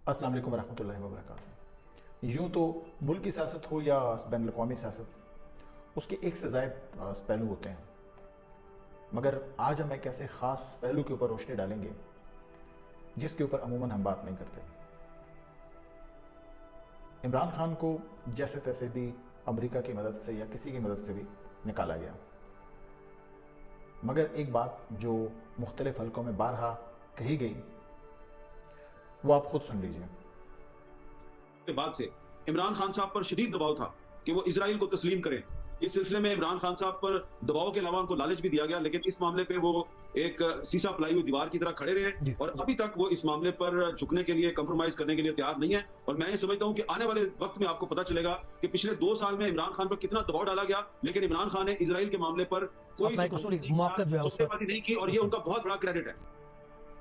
अस्सलाम वालेकुम वरहमतुल्लाहि वबरकातुहू। यूँ तो मुल्क की सियासत हो या बैनुल अक़वामी सियासत, उसके एक से ज़ायद पहलू होते हैं, मगर आज हम एक ऐसे ख़ास पहलू के ऊपर रोशनी डालेंगे जिसके ऊपर अमूमन हम बात नहीं करते। इमरान खान को जैसे तैसे भी अमेरिका की मदद से या किसी की मदद से भी निकाला गया, मगर एक बात जो मुख्तलिफ हलकों में बारहा कही गई वो आप खुद सुन लीजिए। के बाद से इमरान खान साहब पर शदीद दबाव था कि वो इजराइल को तस्लीम करें। इस सिलसिले में इमरान खान साहब पर दबाव के अलावा उनको लालच भी दिया गया, लेकिन इस मामले पे वो एक सीसा फैलाई हुई दीवार की तरह खड़े रहे और अभी तक वो इस मामले पर झुकने के लिए, कंप्रोमाइज करने के लिए तैयार नहीं है। और मैं ये समझता हूँ कि आने वाले वक्त में आपको पता चलेगा कि पिछले 2 साल में इमरान खान पर कितना दबाव डाला गया, लेकिन इमरान खान ने इजराइल के मामले पर कोई सौदेबाजी नहीं की और ये उनका बहुत बड़ा क्रेडिट है।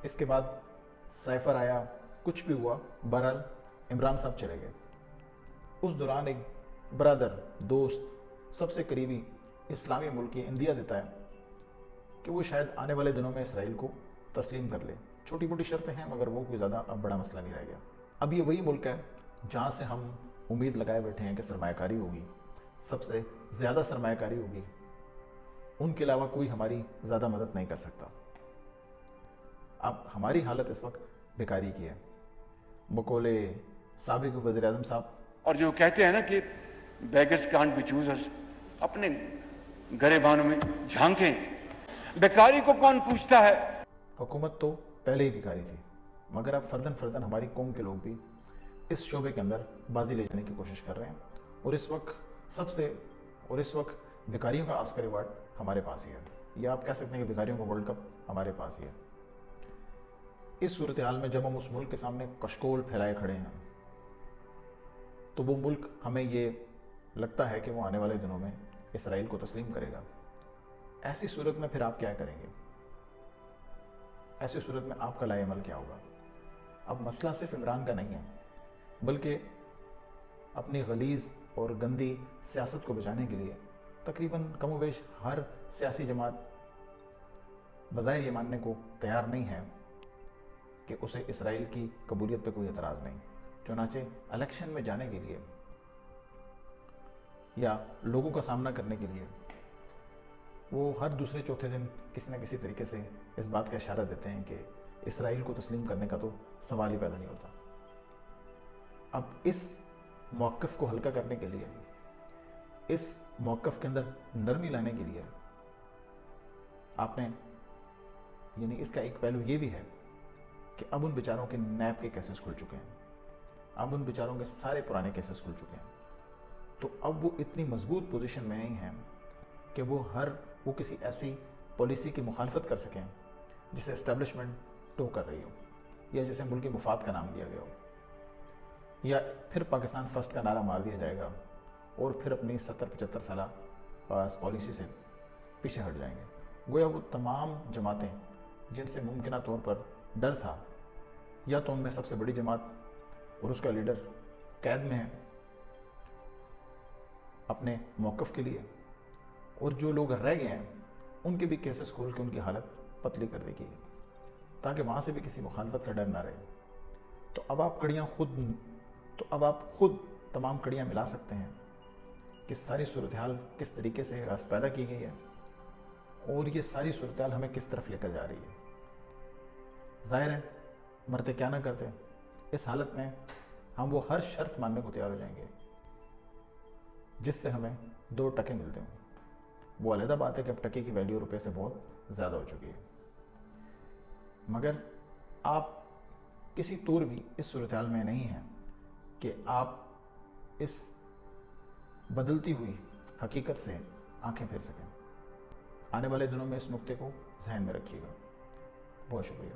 इसके बाद साइफर आया, कुछ भी हुआ, बहरहाल इमरान साहब चले गए। उस दौरान एक ब्रदर, दोस्त, सबसे करीबी इस्लामी मुल्क ये इंदिया देता है कि वो शायद आने वाले दिनों में इसराइल को तस्लीम कर ले। छोटी मोटी शर्तें हैं, मगर वो कोई ज़्यादा अब बड़ा मसला नहीं रह गया। अब ये वही मुल्क है जहाँ से हम उम्मीद लगाए बैठे हैं कि सरमायाकारी होगी, सबसे ज़्यादा सरमायाकारी होगी, उनके अलावा कोई हमारी ज़्यादा मदद नहीं कर सकता। अब हमारी हालत इस वक्त बेकारी की है। बकौले साबिक वज़ीर आज़म साहब, और जो कहते हैं ना कि बेगर्स कांट बी चूजर्स, अपने गरेबानों में झांकें, बेकारी को कौन पूछता है। हुकूमत तो पहले ही भिखारी थी, मगर अब फर्दन फर्दन हमारी कौम के लोग भी इस शोबे के अंदर बाजी ले जाने की कोशिश कर रहे हैं। और इस वक्त भिखारियों का ऑस्कर अवार्ड हमारे पास ही है, या आप कह सकते हैं कि भिखारियों का वर्ल्ड कप हमारे पास ही है। इस सूरत हाल में जब हम उस मुल्क के सामने कशकोल फैलाए खड़े हैं, तो वो मुल्क, हमें ये लगता है कि वो आने वाले दिनों में इसराइल को तस्लीम करेगा। ऐसी सूरत में फिर आप क्या करेंगे? ऐसी सूरत में आपका लाएमल क्या होगा? अब मसला सिर्फ इमरान का नहीं है, बल्कि अपनी गलीज़ और गंदी सियासत को बचाने के लिए तकरीबन कमोबेश हर सियासी जमात बज़ाहिर ये मानने को तैयार नहीं है कि उसे इसराइल की कबूलियत पे कोई एतराज़ नहीं। चुनाचे इलेक्शन में जाने के लिए या लोगों का सामना करने के लिए वो हर दूसरे चौथे दिन किसी न किसी तरीके से इस बात का इशारा देते हैं कि इसराइल को तस्लीम करने का तो सवाल ही पैदा नहीं होता। अब इस मौक़िफ़ को हल्का करने के लिए, इस मौक़िफ़ के अंदर नरमी लाने के लिए आपने, यानी इसका एक पहलू ये भी है कि अब उन बेचारों के नैब के केसेस खुल चुके हैं, अब उन बेचारों के सारे पुराने केसेस खुल चुके हैं। तो अब वो इतनी मजबूत पोजीशन में नहीं हैं कि वो किसी ऐसी पॉलिसी की मुखालफत कर सकें जिसे एस्टेब्लिशमेंट टो कर रही हो, या जिसे मुल्क मुफाद का नाम दिया गया हो, या फिर पाकिस्तान फर्स्ट का नारा मार दिया जाएगा और फिर अपनी 70-75 साल पॉलिसी से पीछे हट जाएंगे। गोया वो तमाम जमातें जिनसे मुमकिन तौर पर डर था, या तो उनमें सबसे बड़ी जमात और उसका लीडर कैद में है अपने मौक़िफ़ के लिए, और जो लोग रह गए हैं उनके भी केसेस खोल के उनकी हालत पतली कर देगी, ताकि वहाँ से भी किसी मुखालफत का डर ना रहे। तो अब आप खुद तमाम कड़ियाँ मिला सकते हैं कि सारी सूरत हाल किस तरीके से पैदा की गई है और ये सारी सूरत हाल हमें किस तरफ लेकर जा रही है। ज़ाहिर है, मरते क्या ना करते, इस हालत में हम वो हर शर्त मानने को तैयार हो जाएंगे जिससे हमें 2 टके मिलते हों। वो अलग बात है कि अब टके की वैल्यू रुपए से बहुत ज़्यादा हो चुकी है, मगर आप किसी तौर भी इस सूरत हाल में नहीं हैं कि आप इस बदलती हुई हकीकत से आंखें फेर सकें। आने वाले दिनों में इस नुक्ते को जहन में रखिएगा। बहुत शुक्रिया।